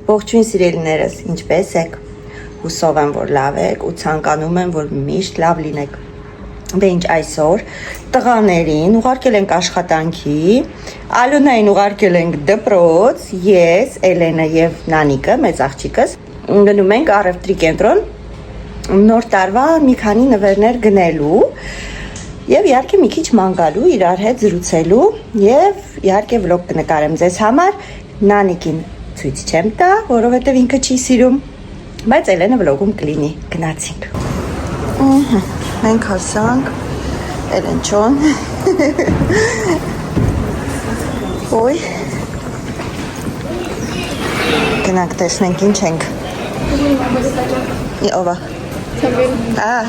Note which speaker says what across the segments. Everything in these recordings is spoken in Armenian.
Speaker 1: Ողջույն սիրելիներս, ինչպե՞ս եք։ Հուսով եմ, որ լավ եք ու ցանկանում եմ, որ միշտ լավ լինեք։ Դե ինչ այսօր տղաներին ուղարկել ենք աշխատանքի, Ալոնային ուղարկել ենք դպրոց, ես, Էլենը եւ Նանիկը, մեծ աղջիկս, գնում ենք առևտրի կենտրոն նոր տարվա մի քանի նվերներ գնելու եւ իհարկե մի քիչ ման գալու, իրար հետ զրուցելու եւ իհարկե վլոգ կնկարեմ ձեզ համար, Նանիկին ցույց չեմ տա, որովհետև ինքը չի սիրում, բայց Էլենը վլոգում կլինի, գնացինք։ Մենք հասանք Էլենչոն։ Ոյ։ Գնանք տեսնենք ինչ ենք։ Ովա։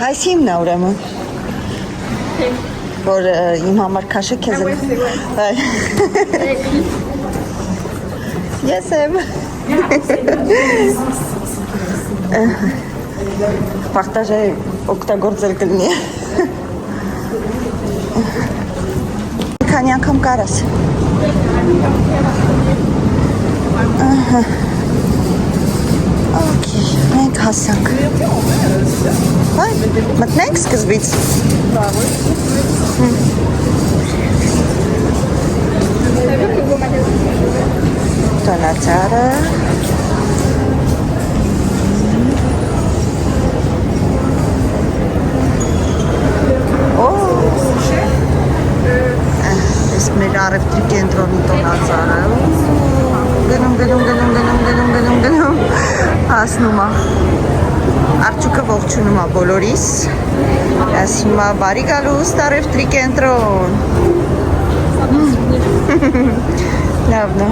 Speaker 1: Այս հիմն է ուրեմն։ Որ իմ համար քաշը քեզ Ես եմ։ Պարտաժը օգտագործել կլինի։ Քանի անգամ կարաս։ Okay, մենք հասանք։ Հայ, մտնենք սկզբից։ Տոնացարը։ Ես մեր առևտրի կենտրոնի տոնացարը։ Գնում, հասնում է։ Արջուկը ողջունում է բոլորիս։ Ասում է բարի գալուստ առևտրի կենտրոն։ Լավն է։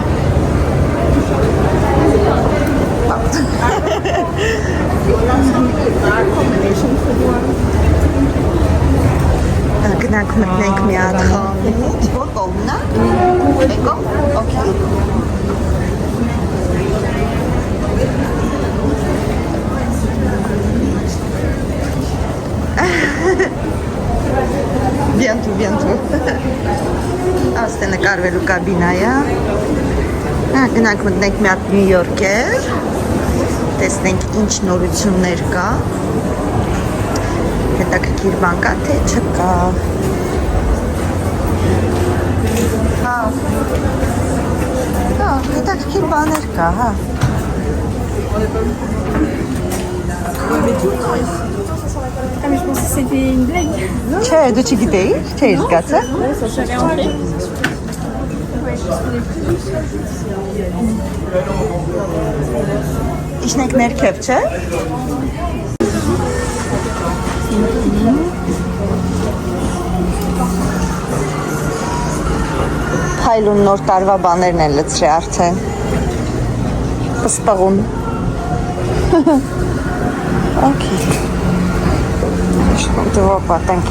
Speaker 1: Գնանք մտնենք մի հատ խանութ, որ կողմն է? Եկո? Okay. Bientôt. Asta նկարվելու կաբինայա։ Գնանք մտնենք մի հատ Նյու Յորքեր։ Տեսնենք ինչ նորություններ կա։ Հետաքրքիր բան կա, թե չկա։ Հետաքրքիր բաներ կա, հա։
Speaker 2: Mais je pensais que c'était une blague.
Speaker 1: Չէ, դու չգիտեիր, չէիր զգացա։
Speaker 2: J'avais entré.
Speaker 1: Իշնենք ներքև, չէ։ Փայլուն նոր տարվա բաներն են լցրել արդեն։ Պսպղուն։ Okay. Դու պատանք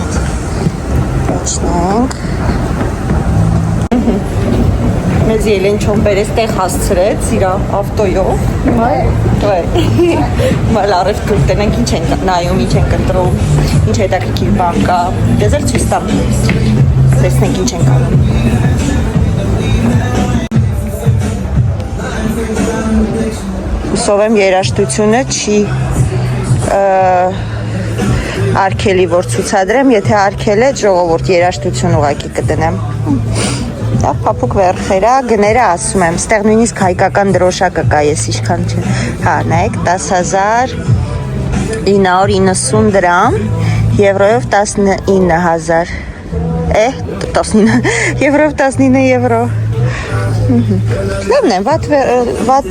Speaker 1: կաչնենք։ Մեզ Էլենչոն բերես տեղ հասցրեց իր ավտոյով։ Հիմա առևտուր տենենք ինչ ենք նայում, ինչ ենք ընտրում, ինչ հետաքրքիր բան կա։ Դեզ էլ ցույց տամ։ Տեսնենք ինչ ենք անում։ Հուսով եմ երաժշտությունը չի արկելի որ ցուցադրեմ, եթե արկել է ժողովուրդ երաժշտություն ուղակի կդնեմ։ Դա փափուկ վերխերա, գները ասում եմ, ստեղ նույնիսկ հայկական դրոշակը կա, ես ինչքան չեմ։ Հա, նայեք, 10,990 դրամ, եվրոյով 19,000։ 19, եվրոյով 19 եվրո։ Լավն է, վատ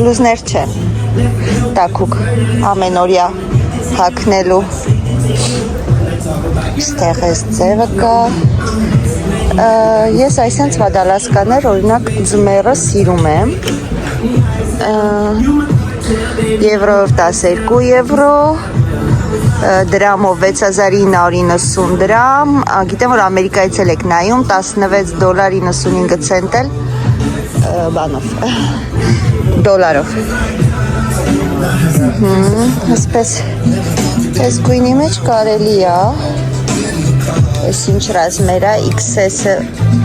Speaker 1: լուզներ չէ։ Տակուկ, ամենօրյա հագնելու։ Ստեղ ես ձևը կա։ Ես այսենց վադալասկաներ, օրինակ ձմերը սիրում եմ։ Եվրոյով 12 եվրո, դրամով 6,990 դրամ, գիտեմ, որ Ամերիկայից էլ եք նայում, $16.95 ցենտել բանով, դոլարով։ Ասպես, այս գույնի մեջ կարելի է, այս ինչ ռազմերա, XS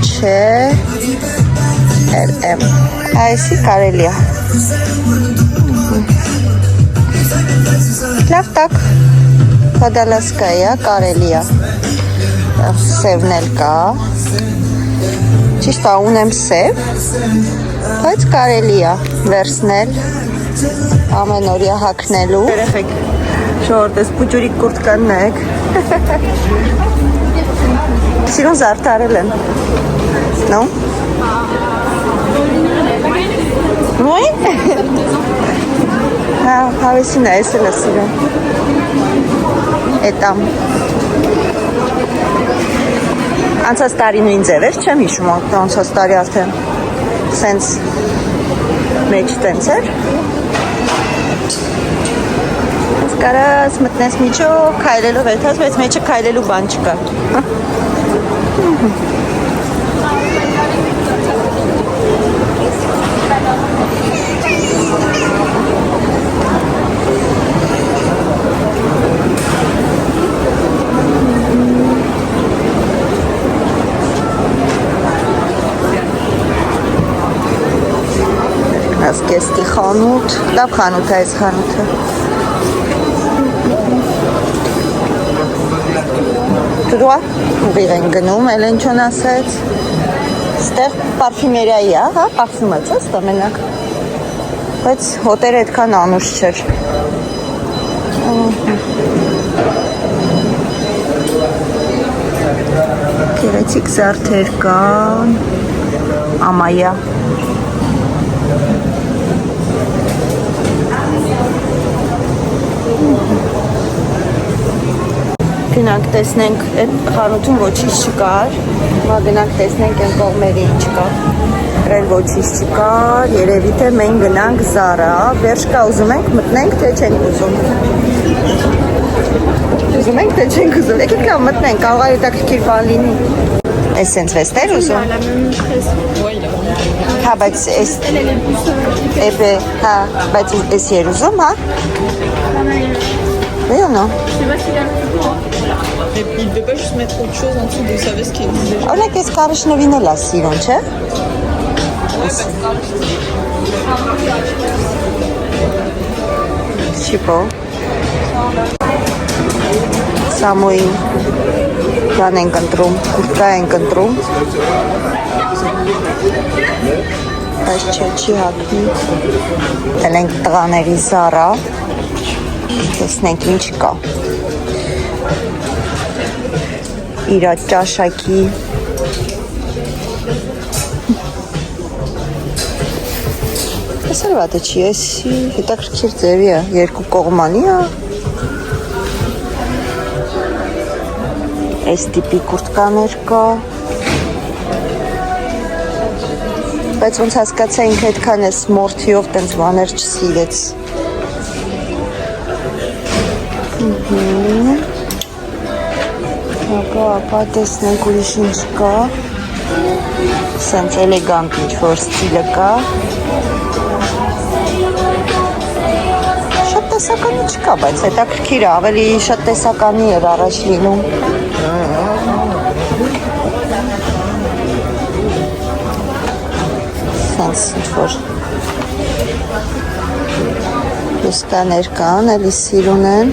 Speaker 1: չէ, LM այսի կարելի է լավ տակ Վադալասկայա կարելի է սևն էլ կա ճիշտ է ունեմ սև բայց կարելի է վերցնել ամեն օրյա հագնելու երեխեք շորտ ես պուջուրիկ կուրտկանն եք սիրուն զարդարել են նո նոյ հա հավեսին է ես էլ է սիրուն էտամ անցած տարի նույն ձև էր չեմ հիշում անցած տարի արդեն սենց մեջ տենց էր կարաս մտնես միջով քայլելով եթաս, բայց մեջը քայլելու բան չկա։ Ասկեստի խանութ, լավ խանութ է այս խանութը։ Դուա ուղիղ են գնում, էլ են չոն ասեց, ստեղ պարֆիմերիայի է, հա, պարֆում է ծես դա մենակ, բայց հոտերը հետքան անուշ չեր։ Կերեցիկ զարդեր կան, ամայա։ Գնանք տեսնենք այդ խանութում ոչինչ չկար, հիմա գնանք տեսնենք այն կողմերի ինչ կա, էլ ոչինչ չկար, երևի թե մենք գնանք Zara, վերջ կա ուզում ենք մտնենք, թե չենք ուզում։ Ուզում ենք, թե չենք ուզում, եկեք լավ մտնենք, կարող է հետաքրքիր բան լինի։ Էս սենց վեստեր ուզում։ Հա, բայց էս էպե, հա, բայց էս երուզում, հա։ Oui ou non?
Speaker 3: Je sais pas s'il a le plus grand. Mais il ne veut pas juste mettre autre chose en dessous, vous savez ce qu'il dit déjà.
Speaker 1: On a qu'est-ce qu'arrive là, si on tient. Je sais pas. Samui. Plan encontrum, curta encontrum. Այս չեչի հակնի տելենք տղաների Zara տեսնենք ինչ կա իրա ճաշակի այս էլ վատը չի էսի հետաքրքիր ձևի է երկու կողմանի է այս տիպի կուրտկաներ կա բայց ոնց հասկացա ինքը այդքան էս մորթիով տենց բաներ չսիրեց ապա տեսնենք ուրիշ ինչ կա սենց էլեգանտ ինչ-որ ստիլը կա շատ տեսականի չկա, բայց հետաքրքիր է, ավելի շատ տեսականի էր առաջ լինում սենց ինչ-որ լուսկաներ կան, էլի սիրուն են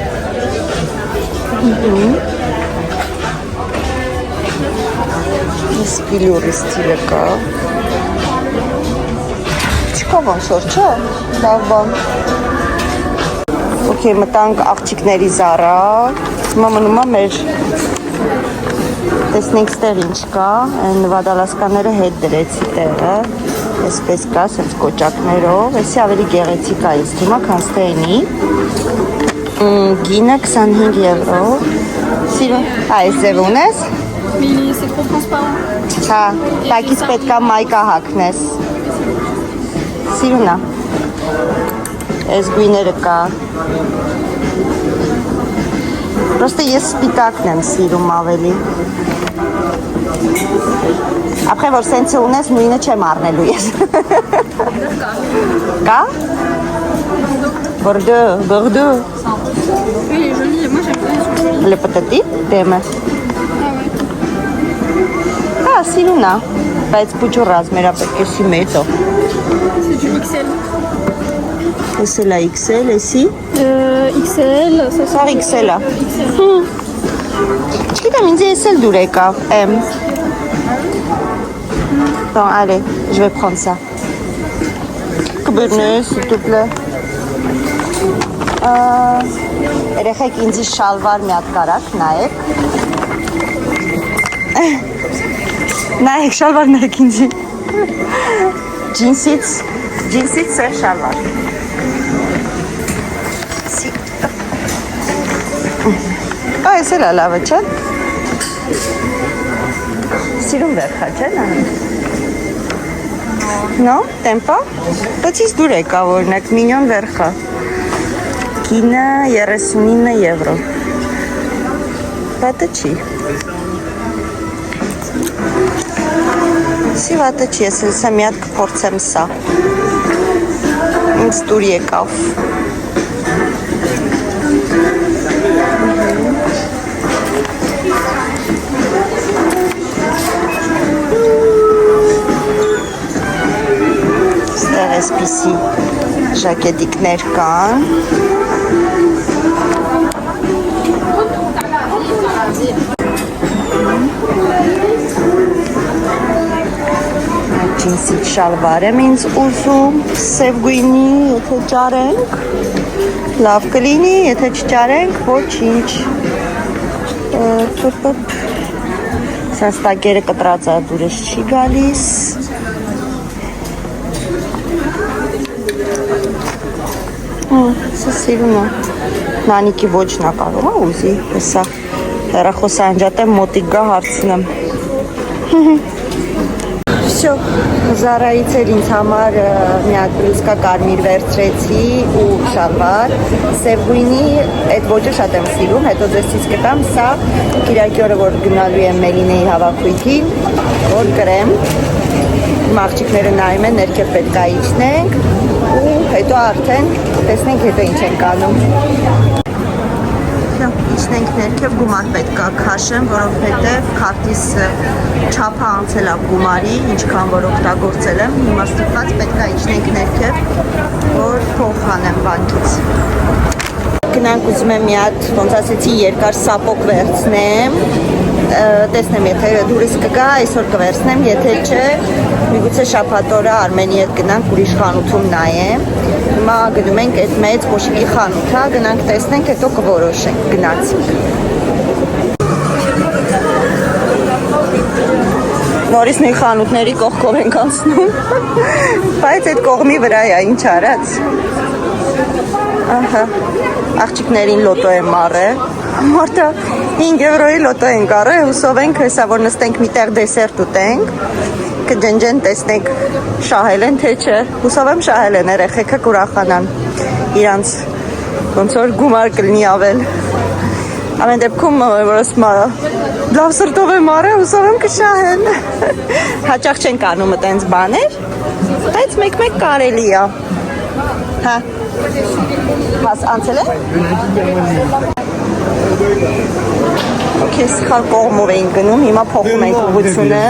Speaker 1: Սպիլյուրի ստիլը կա չկա ոնց որ չէ լավ բան օքեյ մտանք աղջիկների Zara հիմա մնում է մեր տեսնենք ստեղ ինչ կա այն վադալասկաները հետ դրեցի տեղը այսպես կա սենց կոճակներով էսի ավելի գեղեցիկ է ինձ թվում է քան ստեյնի գինը 25 եվրո սիրուն այս ձև ունես
Speaker 2: Mais c'est trop transparent.
Speaker 1: Հա, տակից պետք է մայկա հագնես Սիրուն է Այս գույները կա Պրոստը ես սպիտակն եմ սիրում ավելի Ապրե որ սենցը ունես նույնը չեմ առնելու ես Կա? Bordeaux
Speaker 2: Oui, il est joli. Moi, j'aime bien.
Speaker 1: Le petit դեմը
Speaker 2: Ah ouais.
Speaker 1: Հա, սիրուն է, բայց բուջու ռազմերա պետք է սի մեծ է։
Speaker 2: C'est du XL.
Speaker 1: Էս էլ է XL, էսի։
Speaker 2: XL, ça
Speaker 1: Սաղ XL է։ Չգիտեմ, ինձ էս էլ դուր եկավ, M։ Bon, allez, je vais prendre ça. Կբերնես, s'il te plaît։ Երեխեք ինձի շալվար մի հատ կարակ, նայեք։ Նայեք, շալվար նայեք ինձի։ Ջինսից սեր շալվար։ Այս էլ է լավը, չէ՞։ Սիրում վերխա, չէ՞, նայեք։ No, տեմպա։ Բայց իս դուր եկավ օրինակ, մինյոն վերխա։ Կինը 39 եվրո։ Վատը չի։ Սի վատը չի, ես հեսա մի հատ կփորձեմ սա։ Ինձ դուր եկավ։ Ստեղ էսպիսի ժակետիկներ կան։ Ջինսից շալվար եմ ինձ ուզում, սև գույնի, եթե ճարենք, լավ կլինի, եթե չճարենք, ոչինչ։ Սաստակերը կտրածա դուրս չի գալիս։ Սա սիրում է։ Նանիկի ոչնա կարող է ուզի, հեսա հեռախոս անջատեմ, մոտիկ գա հարցնեմ։ Всё, Զարայից էլ ինձ համար մի հատ բլուզկա կարմիր վերցրեցի ու շալվար, սև գույնի, այդ ոճը շատ եմ սիրում, հետո ձեզ ցույց կտամ, սա Կիրակի օրը որ գնալու եմ Մելինեի հավաքույթին, որ կրեմ, աղջիկները նայում են, ներքև պետք է իջնենք ու հետո արդեն տեսնենք հետո ինչ ենք անում։ Իջնենք ներքև, գումար պետք է քաշեմ, որովհետև քարտիս չափը անցել է գումարի, ինչքան որ օգտագործել եմ, հիմա ստիպված պետք է իջնենք ներքև, որ փող հանեմ բանկից։ Գնանք ուզում եմ մի հատ, ոնց ասեցի, երկար սապոկ վերցնեմ, տեսնեմ, եթե դուրս կգա, այսօր կվերցնեմ, եթե չէ, միգուցե շաբաթ օրը Արմենի հետ գնանք ուրիշ խանութում նայեմ։ Հիմա գնում ենք այդ մեծ կոշիկի խանութա, գնանք տեսնենք, հետո կորոշենք, գնացինք։ Նորից նույն խանութների կողքով ենք անցնում, բայց այդ կողմի վրա է, ինչ արած։ Ահա, աղջիկներին լոտո եմ առել, մարդը 5 եվրոյի լոտո ենք առել, հուսով ենք հեսա, որ նստենք միտեղ դեսերտ ուտենք, կջնջեն տեսնենք շահել են թե չէ, հուսով եմ շահել են երեխեքը կուրախանան, իրանց ոնց որ գումար կլինի ավել, ամեն դեպքում որ ասում լավ սրտով եմ առել, հուսով եմ կշահեն, հաճախ չենք անում այտենց բաներ, բայց մեկ-մեկ կարելի է, հա, հաս անցել է? Okay, սխալ կողմով ենք գնում, հիմա փոխում ենք ուղղությունը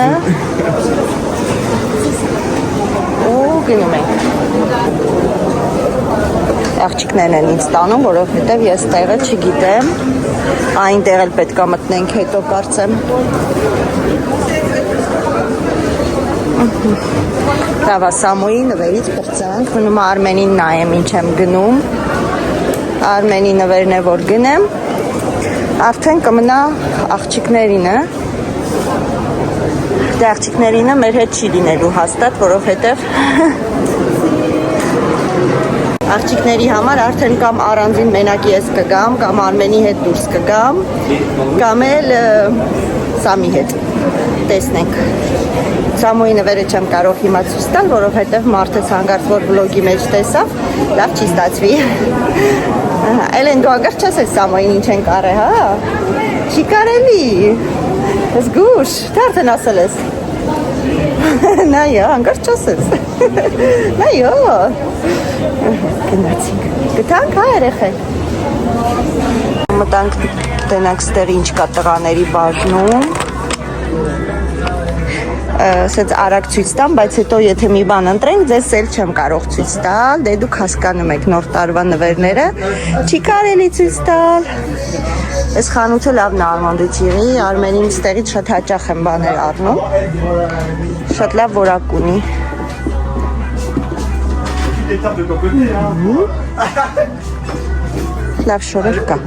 Speaker 1: ու գնում ենք։ Աղջիկներն են ինձ տանում, որովհետև ես տեղը չգիտեմ, այնտեղ էլ պետք է մտնենք հետո կարծեմ։ Լավ, Սամոյի նվերից պրծանք, մնում Արմենին նայեմ ինչ եմ գնում, Արմենի նվերն է որ գնեմ, արդեն կմնա աղջիկներինը, դե աղջիկներինը մեր հետ չի լինելու հաստատ, որովհետև աղջիկների համար արդեն կամ առանձին մենակ ես կգամ, կամ Արմենի հետ դուրս կգամ, կամ էլ Սամի հետ, տեսնենք։ Սամոյի նվերը չեմ կարող հիմա ցույց տալ, որովհետև մարդը ցանկարծ որ վլոգի մեջ տեսավ, լավ չի ստացվի։ Էլեն դու անգար չասես Սամոյին ինչ ենք արել, հա։ Չի կարելի։ Զգուշ, թե արդեն ասել ես։ Նայո, անգար չասես։ Նայո։ Գնացինք։ Գտանք, հա, երեխեք։ Մտանք տենակ ստեղ ինչ կա տղաների բաժնում։ ասենց արագ ցույց տամ, բայց հետո եթե մի բան ընտրենք, ձեզ էլ չեմ կարող ցույց տալ, դե դուք հասկանում եք նոր տարվա նվերները, չի կարելի ցույց տալ։ Այս խանութը լավն է Արմանդուտիի, Արմենին ստեղից շատ հաճախ եմ բաներ առնում, շատ լավ որակ ունի։ Լավ շորեր կա։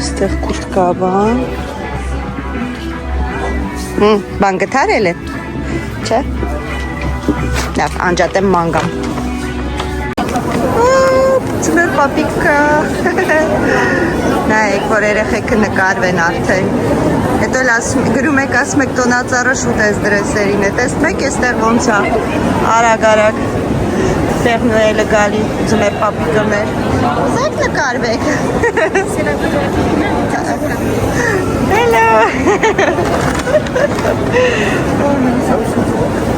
Speaker 1: Ստեղ կուրտկա բան։ Բան գտարել է, չէ։ Լավ, անջատեմ մանգամ։ Ձմեր պապիկ կա։ Նայեք, որ երեխեքը նկարվեն արդեն։ Հետո գրում եք, ասում եք տոնածառը շուտ ես դրեսերին է, տեսնում եք էստեղ ոնց է, արագ, Պեր Նոելը գալի, ձմեր պապիկը մեր, ուզեք նկարվեք։ Hello։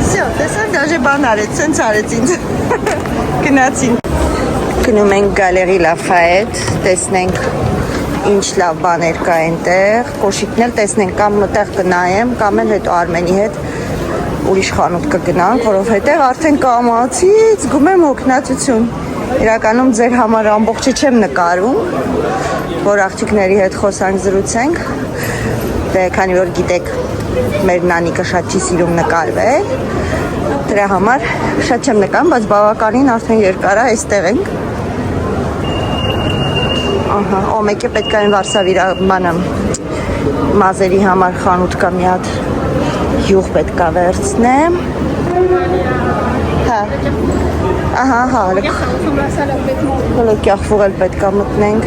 Speaker 1: Всё, տեսան դաժե բան արեց, սենց արեց ինձ, գնացին։ Գնում ենք գալերի Լաֆայետ, տեսնենք ինչ լավ բաներ կա այնտեղ, կոշիկն էլ տեսնենք կամ մտեղ կնայեմ, կամ էլ հետո Արմենի հետ ուրիշ խանութ կգնանք, որովհետև արդեն կամացից զգում եմ օգնածություն։ Իրականում ձեր համար ամբողջը չեմ նկարում, որ աղջիկների հետ խոսանք զրուցենք, դե քանի որ գիտեք, մեր նանիկը շատ չի սիրում նկարվել, դրա համար շատ չեմ նկարում, բայց բավականին արդեն երկար է, այստեղ ենք։ Ահա, օ մեկը պետք է այն Վարշավի բանը մազերի համար խանութ կա մի հատ յուղ պետք է վերցնեմ։ Հա։ Ահա, լոկյախ ֆուղել պետք է մտնենք։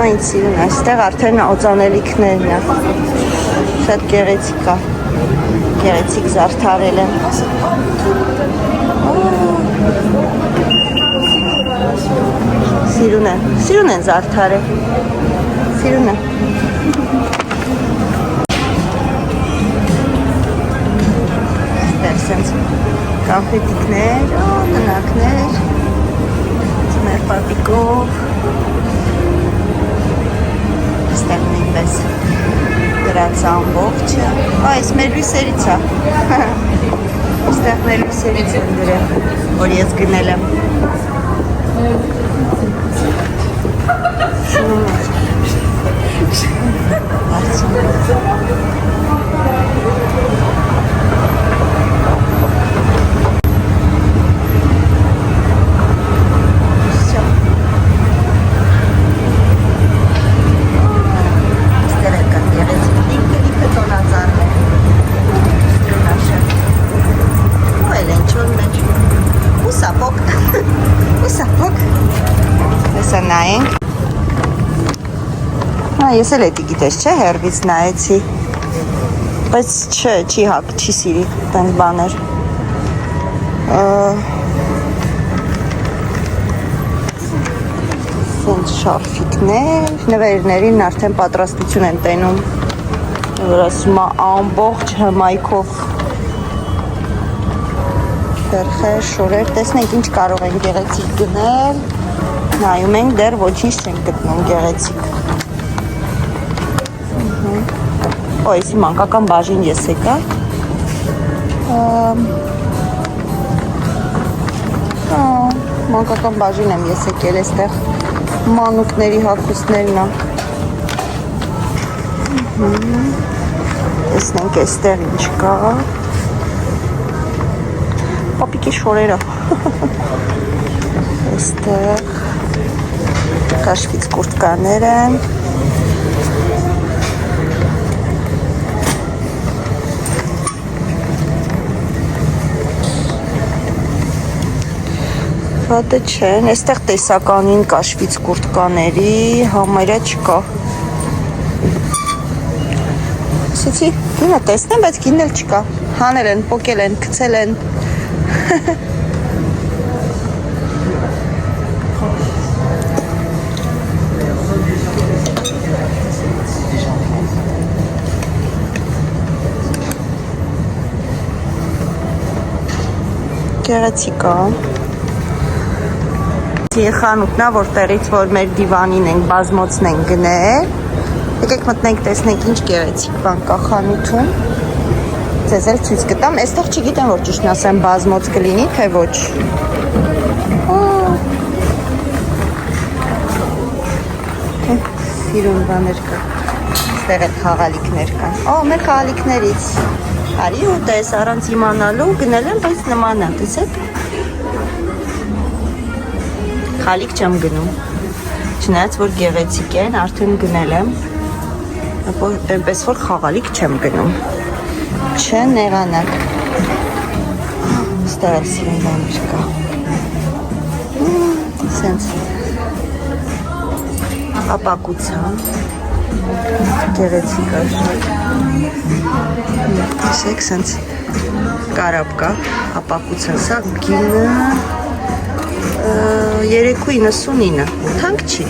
Speaker 1: Այն սիրուն, այստեղ արդեն օծանելիքներն է։ Շատ գեղեցիկ է։ Գեղեցիկ զարդարել են։ Սիրուն են զարդարել։ Սիրուն է։ Ստեղ սենց կամպետիկներ, տնակներ, ձմեր պապիկով, ստեղ նույնպես դրած ամբողջը, այս մեր լույսերից է, ստեղ մեր լույսերից են դրել, որ ես գնել եմ։ Ես էլ էդի գիտես, չէ, հերվից նայեցի, բայց չի սիրի տենց բաներ, սենց շարֆիկներ, նվերներին արդեն պատրաստություն են տենում, որ ասում է ամբողջ հմայքով ֆերխեր, շորեր, տեսնենք ինչ կարող են գեղեցիկ գնել, նայում ենք դեռ ոչինչ չենք գտնում գեղեցիկ։ Այսի մանկական բաժին ես եկա, մանկական բաժին եմ ես եկել, էստեղ մանուկների հագուստներն է, տեսնենք էստեղ ինչ կա, պապիկի շորերը, էստեղ կաշվից կուրտկաներ են, Հատը չեն, էստեղ տեսականին կաշվից կուրտկաների համարյա չկա։ Սեցի, գինը տեսնեմ, բայց գինն էլ չկա։ Հանել են, պոկել են, կցել են։ գեղեցիկ է։ Խանութն է, որտեղից որ մեր դիվանին ենք, բազմոցն ենք գնել։ Եկեք մտնենք, տեսնենք ինչ գեղեցիկ բան կա խանութում։ Ձեզ էլ ցույց կտամ։ Այստեղ չգիտեմ, որ ճիշտն ասեմ բազմոց կլինի, թե ոչ։ Սիրուն բաներ կա։ Այստեղ էլ խաղալիքներ կան։ Մեր խաղալիքներից։ Արի ու տես, առանց իմանալու գնել եմ, բայց նման է, տեսեք։ Խալիք չեմ գնում։ Չնայած որ գեղեցիկ են, արդեն գնել եմ։ Այնպես որ խաղալիք չեմ գնում։ Չնեղանակ։ Այստեղ էլ սիրուն բաներ կա։ Սենց ապակության գեղեցիկ է շատ։ Տեսեք, սենց կարապ կա ապակության, սա գինը 3.99, թանկ չի։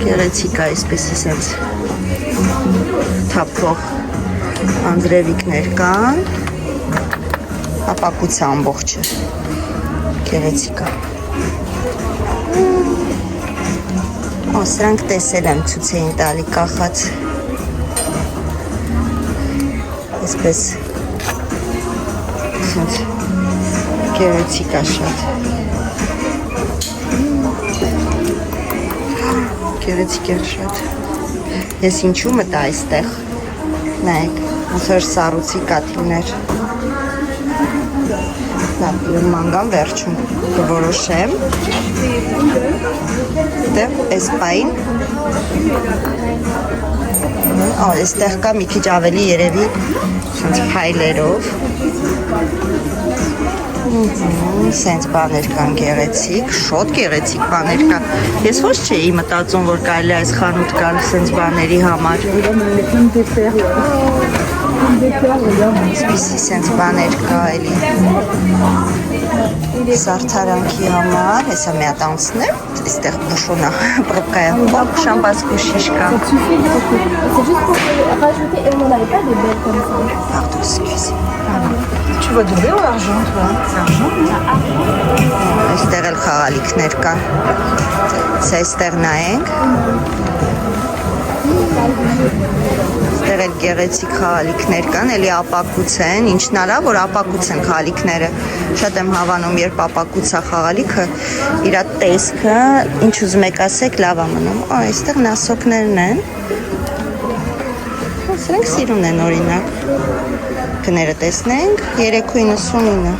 Speaker 1: Գեղեցիկ է այսպես սենց թափող անդրևիկներ կան, ապակության ամբողջը գեղեցիկ է։ Սրանք տեսել եմ, ցույց էին տալի կախած։ Այսպես գեղեցիկ է շատ։ Գեղեցիկ է շատ։ Ես ինչու մտա այստեղ։ Նայեք, ոնց որ սառույցի կաթիլներ։ Լավ, ման վերջում կորոշեմ։ Դե այս պայն։ Այստեղ կա մի քիչ ավելի երևի սենց փայլերով։ Սենց բաներ կան գեղեցիկ, շոտ գեղեցիկ բաներ կան։ Ես ոչ չէի մտածում, որ կարելի այս խանութ կար սենց բաների համար։ Սպիսի սենց բաներ կա էլի։ Սարդարանքի համար, հեսա մի հատ անցնեմ, այստեղ բուշոնա, պրոբկայա, շամպասկու շիշկա։ Pardon, excusez. Tu vas donner ou l'argent, toi? C'est argent, non? Այստեղ էլ խաղալիքներ կան։ Սա այստեղ նայենք։ Այստեղ էլ գեղեցիկ խաղալիքներ կան, էլի ապակուց են, ինչն արա, որ ապակուց են խաղալիքները։ Շատ եմ հավանում, երբ ապակուց է խաղալիքը, իր տեսքը, ինչ ուզում եք ասեք, լավ է մնում։ Այստեղ նասոկներն են։ Սրանք սիրուն են օրինակ։ Կները տեսնենք, 3.99։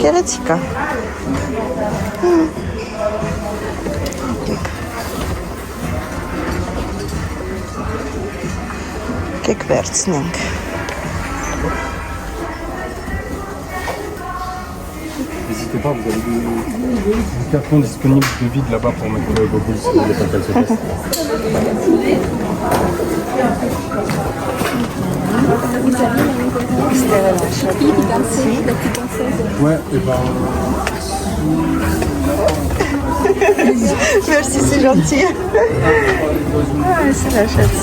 Speaker 1: Գեղեցիկ է։ Եկեք վերցնենք։
Speaker 4: N'hésitez pas, vous avez des cartons disponibles de vide là-bas pour mettre vos boules si vous voulez pas qu'elles se testent. Ouais, et ben...
Speaker 1: Merci, c'est gentil. C'est la chatte.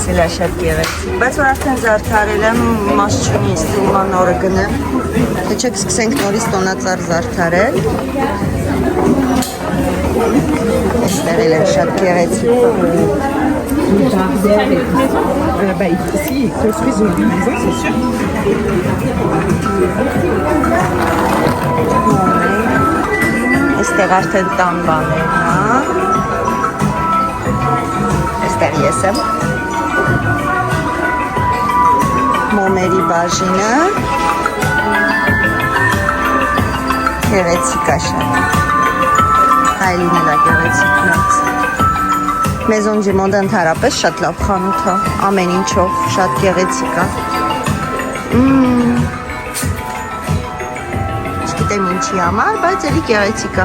Speaker 1: C'est la chatte գեղեցիկ։ Բայց որ արդեն զարդարել եմ, մաս չունի ստիման օրը գնեմ։ Թե չեք սկսենք նորից տոնածառ զարդարել։ Այստեղ էլ են շատ գեղեցիկ։
Speaker 5: Ici, ils construisent une maison, c'est sûr.
Speaker 1: Այստեղ արդեն տան բաներն է։ Այստեղ ես եմ։ Մոմերի բաժինը։ Գեղեցիկ է շատ։ Հայլին էլ է գեղեցիկ մեծ։ Մեզոն Ջիմոնդը ընդհանրապես շատ լավ խանութ է, ամեն ինչով շատ գեղեցիկ է։ Չգիտեմ ինչի համար, բայց էլի գեղեցիկ է։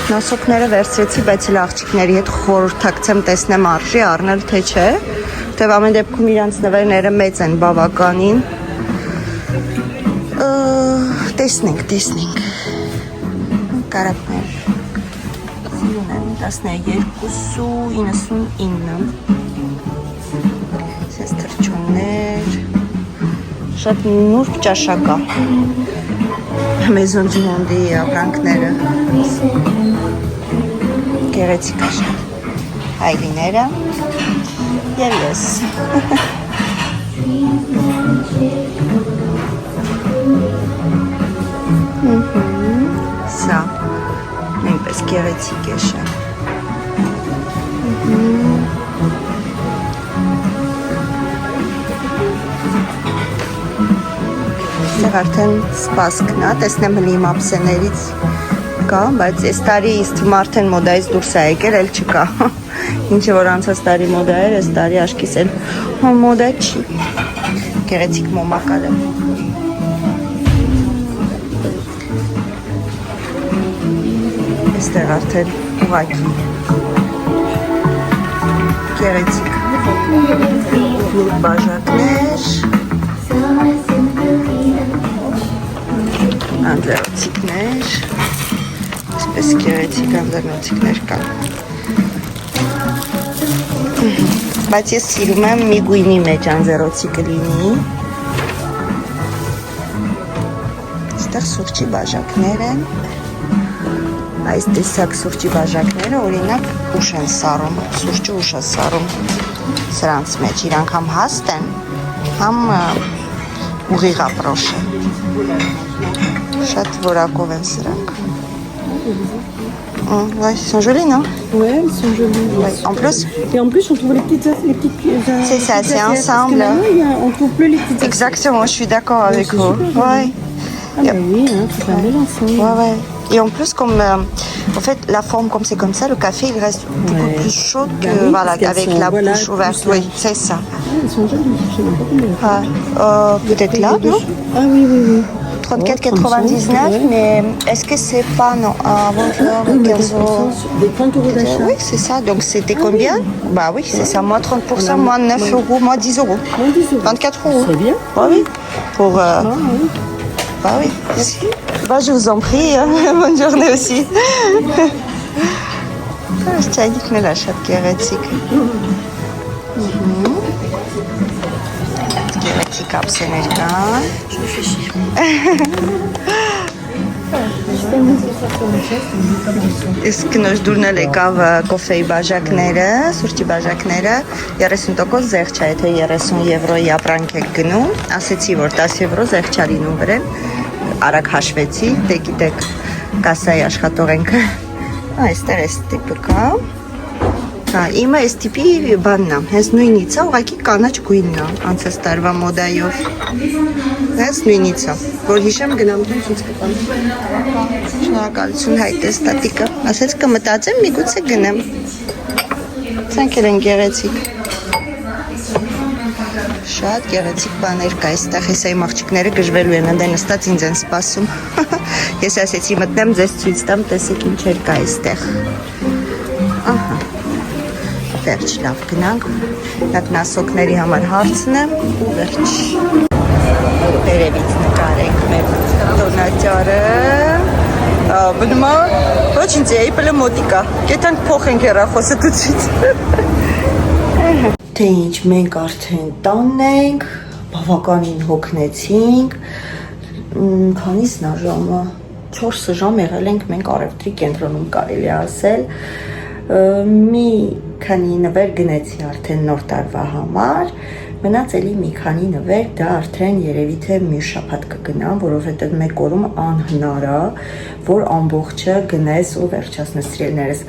Speaker 1: Նասոկները վերցրեցի, բայց էլ աղջիկների հետ խորհրդակցեմ, տեսնեմ արժի առնել թե չէ։ Թեև ամեն դեպքում իրանց նվերները մեծ են բավականին։ Տեսնենք։ Կարապներ։ Սիրուն են 12.99։ Սենց թրջող։ կապուչոններ, շատ նուրբ ճաշակ կա։ Մեզոն Ջիմոնդի ապրանքները։ Գեղեցիկ է շատ։ Հայլիները և ես։ Սա նույնպես գեղեցիկ է շատ։ Այստեղ արդեն սպասքն է, տեսնեմ հլիմ ապսեներից կա, բայց այս տարի իսկ թվում արդեն մոդայից դուրս է եկել, էլ չկա։ Ինչը որ անցած տարի մոդա էր, այս տարի աշկիս էլ մոդա չի։ Գեղեցիկ մոմակալ է։ Այստեղ արդեն ուղղակի գեղեցիկ նուրբ բաժակներ, անձեռոցիկներ, այսպես գեղեցիկ անձեռոցիկներ կան։ Բայց ես սիրում եմ մի գույնի մեջ անձեռոցիկը լինի։ Այստեղ սուրճի բաժակներ են։ Այս տեսակ սուրճի բաժակները օրինակ ուշ են սառում, սուրճը ուշ է սառում սրանց մեջ, իրանք համ հաստ են, համ ուղիղ ապրոշ է, շատ որակով են սրանք։ Ouais, ils sont jolis, non?
Speaker 5: Ouais, ils sont jolis.
Speaker 1: Ouais. En plus,
Speaker 5: Et en plus, on trouve les petites.
Speaker 1: c'est ça, c'est ensemble.
Speaker 5: On trouve plus les petites.
Speaker 1: Exactement, je suis d'accord avec vous. Ouais.
Speaker 5: Ah bah oui, hein, c'est pas mal ensemble.
Speaker 1: Ouais, ouais. Et en plus, comme en fait, la forme comme c'est comme ça, le café il reste beaucoup plus chaud que
Speaker 5: oui,
Speaker 1: voilà,
Speaker 5: parce
Speaker 1: avec
Speaker 5: sont,
Speaker 1: la
Speaker 5: voilà,
Speaker 1: bouche ouverte.
Speaker 5: plus
Speaker 1: Oui, c'est ça.
Speaker 5: Ah, ils sont jolis, je sais même pas combien.
Speaker 1: Peut-être là, non?
Speaker 5: Ah oui, oui, oui.
Speaker 1: 34,99, mais est-ce que c'est pas, non, avant 15 euros?
Speaker 5: Des 30 euros d'achat.
Speaker 1: Oui, c'est ça. Donc c'était combien? Bah oui, c'est ça. Moins 30%, moins 9 euros, moins 10 euros.
Speaker 5: Moins 10 euros.
Speaker 1: 24 euros.
Speaker 5: Très bien.
Speaker 1: Bah oui. Pour.
Speaker 5: Ah oui.
Speaker 1: Bah oui. Bah je vous en prie. Hein. Bonne journée aussi. Çaylık l'achat gեղեցիկ. Գեղեցիկ ապսեներ կան։ Իսկ նոր դուրնել եկավ կոֆեի բաժակները, սուրճի բաժակները 30% զեղչ է, եթե 30 եվրոյի ապրանք եք գնում, ասեցի, որ 10 եվրո զեղչ է լինում վրեմ, արագ հաշվեցի, դե գիտեք, կասայի աշխատողենքը, այստեղ այս տիպը կա, իմը այս տիպի բանն է, հենց նույնից է, ուղղակի կանաչ գույնն է, անցած տարվա մոդայով, հենց նույնից է, որ հիշեմ գնամ դու ցույց կտամ։ Շնորհակալություն Հայտ էստատիկը, ասեց կմտածեմ, միգուցե գնեմ։ Ցանկ են գեղեցիկ։ Շատ գեղեցիկ բաներ կա այստեղ, ես այ աղջիկները գժվելու են, ընդ նստած ինձ են սպասում։ Ես ասեցի մտնեմ, ձեզ ցույց տամ, տեսեք ինչեր կա այստեղ։ Ահա։ Վերջ լավ գնանք, նասոկների համար հարցնեմ ու վերջ։ Վերևից նկարենք մեր դոնատյարը, բնում է, ոչինչ է, իպել է մոտիկա, կետանք փոխենք հեռախոսը դուցից։ Թե ինչ, մենք արդեն տանն ենք, բավականին հոգնեցինք, քանիսն է ժամը, 4 ժամ եղել ենք մենք առևտրի կենտրոնում կարելի ասել, մի քանի նվեր գնեցի արդեն նոր տարվա համար, մնաց էլի մի քանի նվեր, դա արդեն երևի թե մի շաբաթ կգնամ, որովհետև մեկ օրում անհնար է, որ ամբողջը գնես ու վերջացնես սիրելիներս։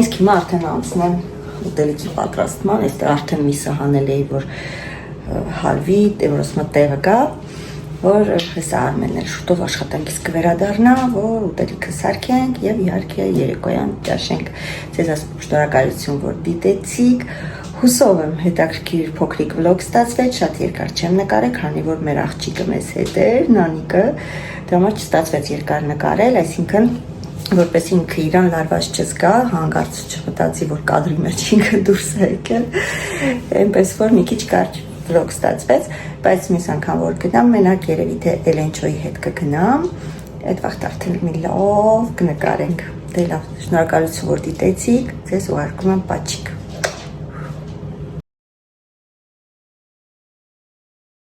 Speaker 1: Իսկ հիմա արդեն անցնեմ ուտելիքի պատրաստման, այստեղ արդեն մի սահանել էի, որ հալվի, որ ասում տեղը գա, որ հեսա Արմենն էլ շուտով աշխատանքից կվերադառնա, որ ուտելիքը սարքենք եւ իհարկե երեկոյան ճաշենք։ Ձեզ ասում շնորհակալություն, որ դիտեցիք։ Հուսով եմ հետաքրքիր փոքրիկ վլոգ ստացվեց, շատ երկար չեմ նկարել, քանի որ մեր աղջիկը մեզ հետ էր, Նանիկը, դրա համար չստացվեց երկար նկարել, այսինքն որպես ինքը իրան լարված չզգա, հանգարց չմտածի, որ կադրի մեջ ինքը դուրս է եկել, այնպես որ մի քիչ կարճ վլոգ ստացվեց, բայց մյուս անգամ որ գնամ, մենակ երևի թե Էլենչոյի հետ կգնամ, այդ վաղտ արդեն մի լավ կնկարենք, դե լավ, շնորհակալություն որ դիտեցիք, ձեզ ուղարկում եմ պաչիկ։